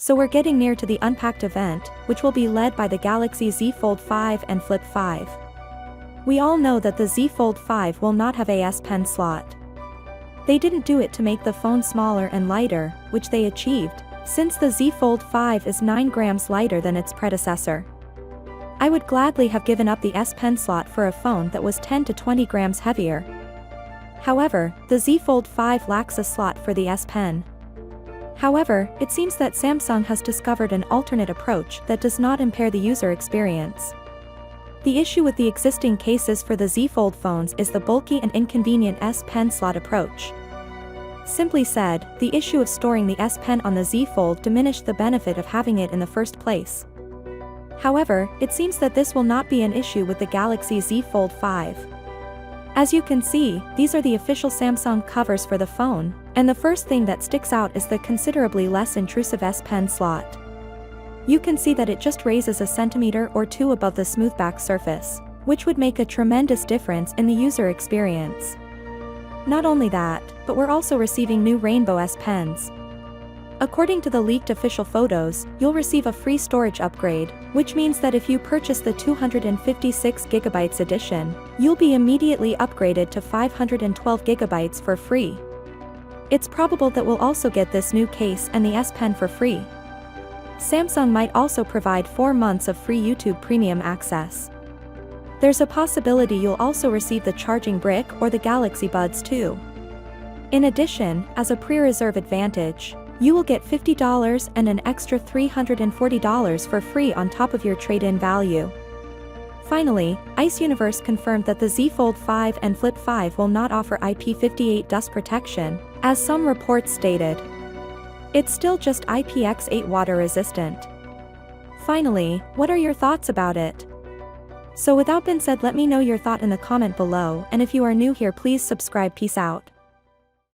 So we're getting near to the Unpacked event, which will be led by the Galaxy Z Fold 5 and Flip 5. We all know that the Z Fold 5 will not have a S Pen slot. They didn't do it to make the phone smaller and lighter, which they achieved, since the Z Fold 5 is 9 grams lighter than its predecessor. I would gladly have given up the S Pen slot for a phone that was 10 to 20 grams heavier. However, the Z Fold 5 lacks a slot for the S Pen. However, it seems that Samsung has discovered an alternate approach that does not impair the user experience. The issue with the existing cases for the Z Fold phones is the bulky and inconvenient S Pen slot approach. Simply said, the issue of storing the S Pen on the Z Fold diminished the benefit of having it in the first place. However, it seems that this will not be an issue with the Galaxy Z Fold 5. As you can see, these are the official Samsung covers for the phone, and the first thing that sticks out is the considerably less intrusive S Pen slot. You can see that it just raises a centimeter or two above the smoothback surface, which would make a tremendous difference in the user experience. Not only that, but we're also receiving new Rainbow S Pens. According to the leaked official photos, you'll receive a free storage upgrade, which means that if you purchase the 256GB edition, you'll be immediately upgraded to 512GB for free. It's probable that we'll also get this new case and the S Pen for free. Samsung might also provide 4 months of free YouTube Premium access. There's a possibility you'll also receive the charging brick or the Galaxy Buds too. In addition, as a pre-reserve advantage, you will get $50 and an extra $340 for free on top of your trade-in value. Finally, Ice Universe confirmed that the Z Fold 5 and Flip 5 will not offer IP58 dust protection, as some reports stated. It's still just IPX8 water resistant. Finally, what are your thoughts about it? So without being said, let me know your thought in the comment below, and if you are new here, please subscribe. Peace out.